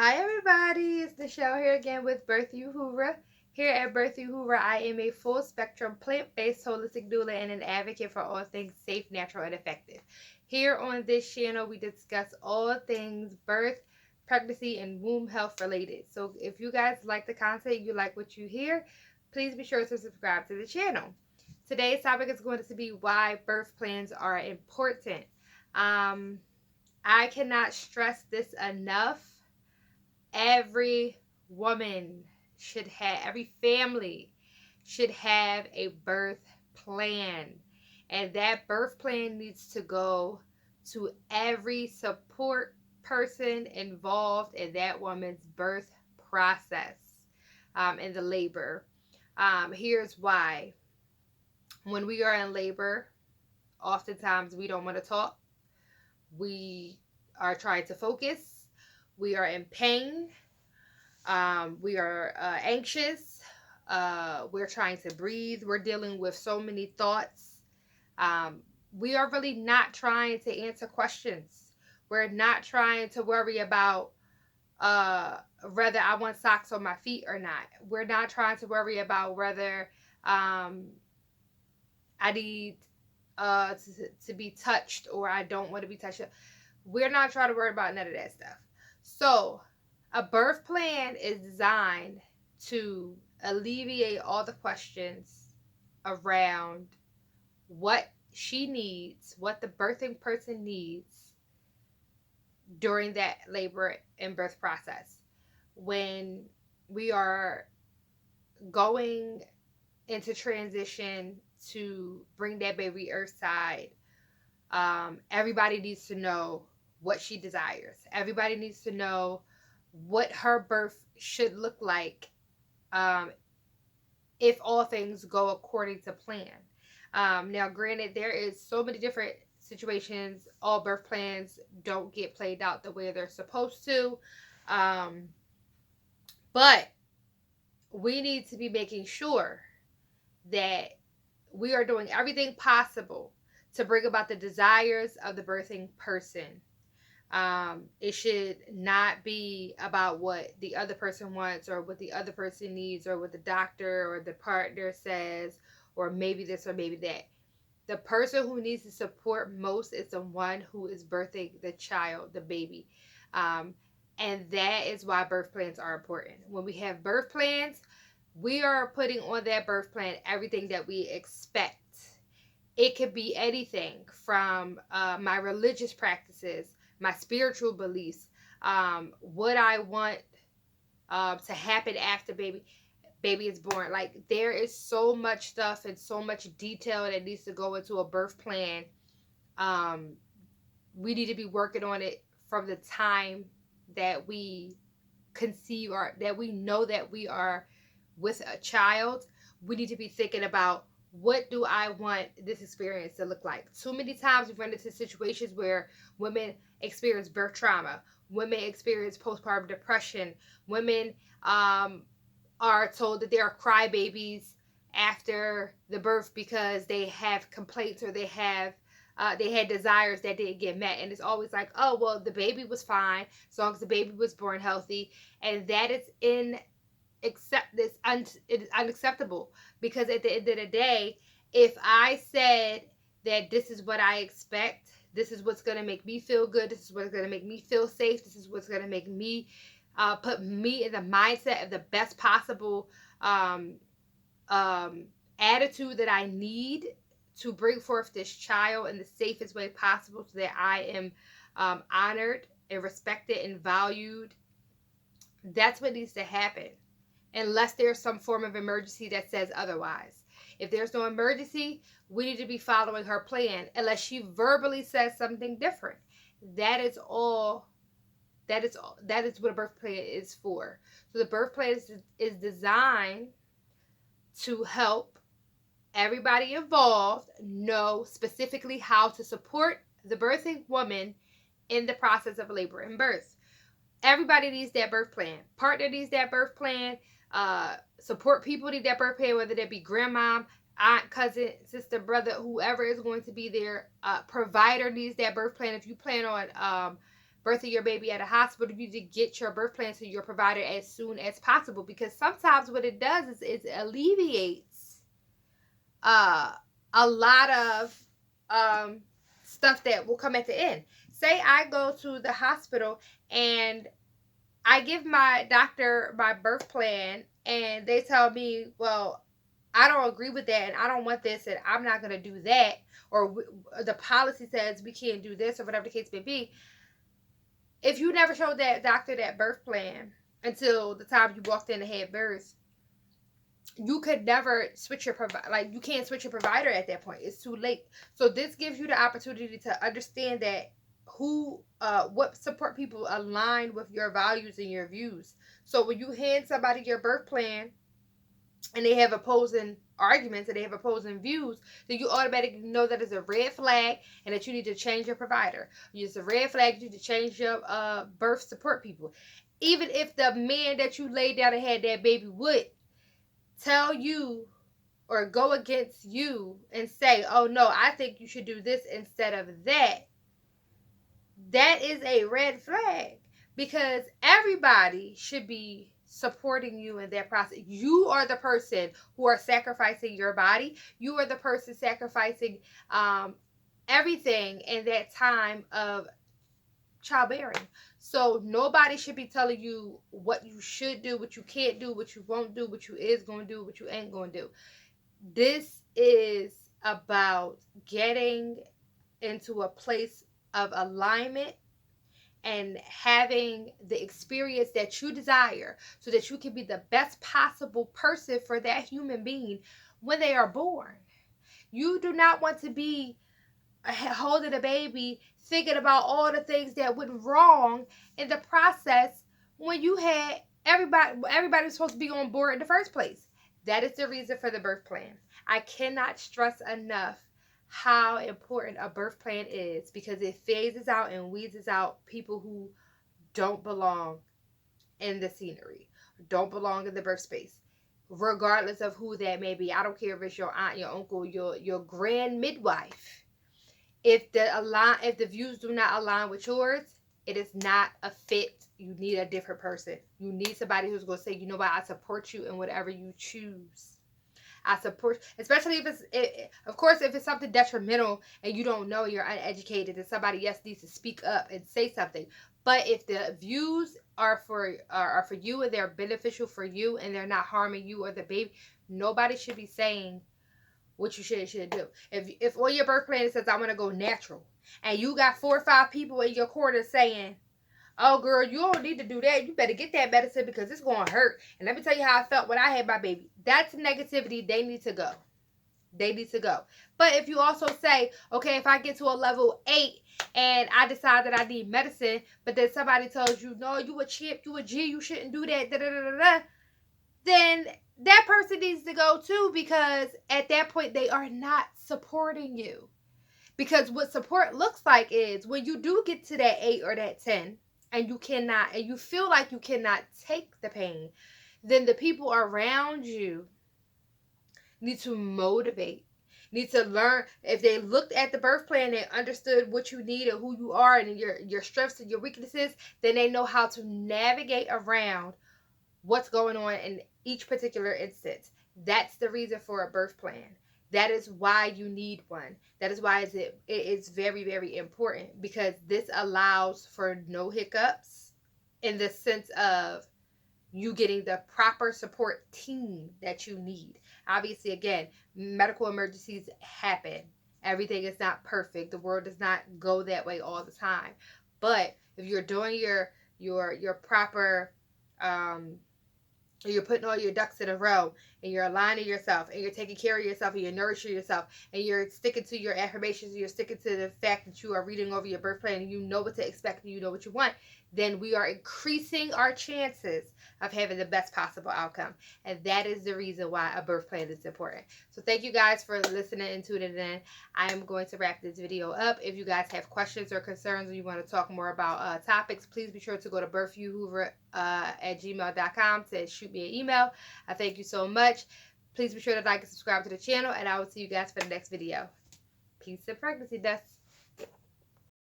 Hi everybody, it's Nichelle here again with Birth Uhura. Here at Birth Uhura, I am a full spectrum plant-based holistic doula and an advocate for all things safe, natural, and effective. Here on this channel, we discuss all things birth, pregnancy, and womb health related. So if you guys like the content, you like what you hear, please be sure to subscribe to the channel. Today's topic is going to be why birth plans are important. I cannot stress this enough. Every woman should have, every family should have a birth plan. And that birth plan needs to go to every support person involved in that woman's birth process, in the labor. Here's why. When we are in labor, oftentimes we don't want to talk. We are trying to focus. We are in pain. We are anxious. We're trying to breathe. We're dealing with so many thoughts. We are really not trying to answer questions. We're not trying to worry about whether I want socks on my feet or not. We're not trying to worry about whether I need to be touched or I don't want to be touched. We're not trying to worry about none of that stuff. So, a birth plan is designed to alleviate all the questions around what she needs, what the birthing person needs during that labor and birth process. When we are going into transition to bring that baby earthside, everybody needs to know what she desires. Everybody needs to know what her birth should look like, if all things go according to plan. Now, granted, there is so many different situations. All birth plans don't get played out the way they're supposed to. But we need to be making sure that we are doing everything possible to bring about the desires of the birthing person. It should not be about what the other person wants or what the other person needs or what the doctor or the partner says or maybe this or maybe that. The person who needs the support most is the one who is birthing the child, the baby. And that is why birth plans are important. When we have birth plans, we are putting on that birth plan everything that we expect. It could be anything from my religious practices, my spiritual beliefs, what I want to happen after baby is born. Like, there is so much stuff and so much detail that needs to go into a birth plan. We need to be working on it from the time that we conceive or that we know that we are with a child. We need to be thinking about, what do I want this experience to look like? Too many times we run into situations where women experience birth trauma, women experience postpartum depression, women are told that they are crybabies after the birth because they have complaints or they had desires that didn't get met. And it's always like, oh, well, the baby was fine as long as the baby was born healthy. And that is it is unacceptable, because at the end of the day, if I said that this is what I expect, this is what's going to make me feel good, this is what's going to make me feel safe, this is what's going to make me put me in the mindset of the best possible attitude that I need to bring forth this child in the safest way possible, so that I am honored and respected and valued, that's what needs to happen. Unless there's some form of emergency that says otherwise. If there's no emergency, we need to be following her plan, unless she verbally says something different. That is all. That is all. That is what a birth plan is for. So the birth plan is designed to help everybody involved know specifically how to support the birthing woman in the process of labor and birth. Everybody needs that birth plan. Partner needs that birth plan. Support people need that birth plan, whether that be grandma, aunt, cousin, sister, brother, whoever is going to be there. Provider needs that birth plan. If you plan on birthing your baby at a hospital, you need to get your birth plan to your provider as soon as possible, because sometimes what it does is it alleviates a lot of stuff that will come at the end. Say I go to the hospital and I give my doctor my birth plan and they tell me, well, I don't agree with that and I don't want this and I'm not going to do that, or the policy says we can't do this, or whatever the case may be. If you never showed that doctor that birth plan until the time you walked in and had birth, you could never switch your provider. Like, you can't switch your provider at that point. It's too late. So this gives you the opportunity to understand that what support people align with your values and your views. So when you hand somebody your birth plan and they have opposing arguments and they have opposing views, then you automatically know that it's a red flag and that you need to change your provider. It's a red flag, you need to change your birth support people. Even if the man that you laid down and had that baby with tell you or go against you and say, oh no, I think you should do this instead of that, that is a red flag, because everybody should be supporting you in that process. You are the person who are sacrificing your body. You are the person sacrificing everything in that time of childbearing. So nobody should be telling you what you should do, what you can't do, what you won't do, what you is going to do, what you ain't going to do. This is about getting into a place of alignment and having the experience that you desire so that you can be the best possible person for that human being when they are born. You do not want to be holding a baby thinking about all the things that went wrong in the process when you had everybody was supposed to be on board in the first place. That is the reason for the birth plan. I cannot stress enough how important a birth plan is, because it phases out and weeds out people who don't belong in the scenery, don't belong in the birth space, regardless of who that may be. I don't care if it's your aunt, your uncle, your grand midwife. If the views do not align with yours, it is not a fit. You need a different person. You need somebody who's going to say, you know what, I support you in whatever you choose. I support, especially if of course, if it's something detrimental and you don't know, you're uneducated, and somebody else needs to speak up and say something. But if the views are for you and they're beneficial for you and they're not harming you or the baby, nobody should be saying what you should do. If on your birth plan it says I'm gonna go natural, and you got 4 or 5 people in your corner saying, oh girl, you don't need to do that, you better get that medicine because it's gonna hurt, and let me tell you how I felt when I had my baby, that's negativity. They need to go. They need to go. But if you also say, okay, if I get to a level 8 and I decide that I need medicine, but then somebody tells you, no, you a chimp, you a G, you shouldn't do that, then that person needs to go too, because at that point they are not supporting you. Because what support looks like is when you do get to that 8 or that 10 and you feel like you cannot take the pain, then the people around you need to motivate, need to learn. If they looked at the birth plan and understood what you need and who you are and your strengths and your weaknesses, then they know how to navigate around what's going on in each particular instance. That's the reason for a birth plan. That is why you need one. That is why it's very, very important, because this allows for no hiccups in the sense of you getting the proper support team that you need. Obviously, again, medical emergencies happen. Everything is not perfect. The world does not go that way all the time. But if you're doing your proper you're putting all your ducks in a row, and you're aligning yourself, and you're taking care of yourself, and you're nourishing yourself, and you're sticking to your affirmations, and you're sticking to the fact that you are reading over your birth plan and you know what to expect and you know what you want, then we are increasing our chances of having the best possible outcome. And that is the reason why a birth plan is important. So thank you guys for listening and tuning in. I am going to wrap this video up. If you guys have questions or concerns, or you want to talk more about topics, please be sure to go to birthyouhoover@gmail.com to shoot me an email. I thank you so much. Please be sure to like and subscribe to the channel, and I will see you guys for the next video. Peace and pregnancy dust.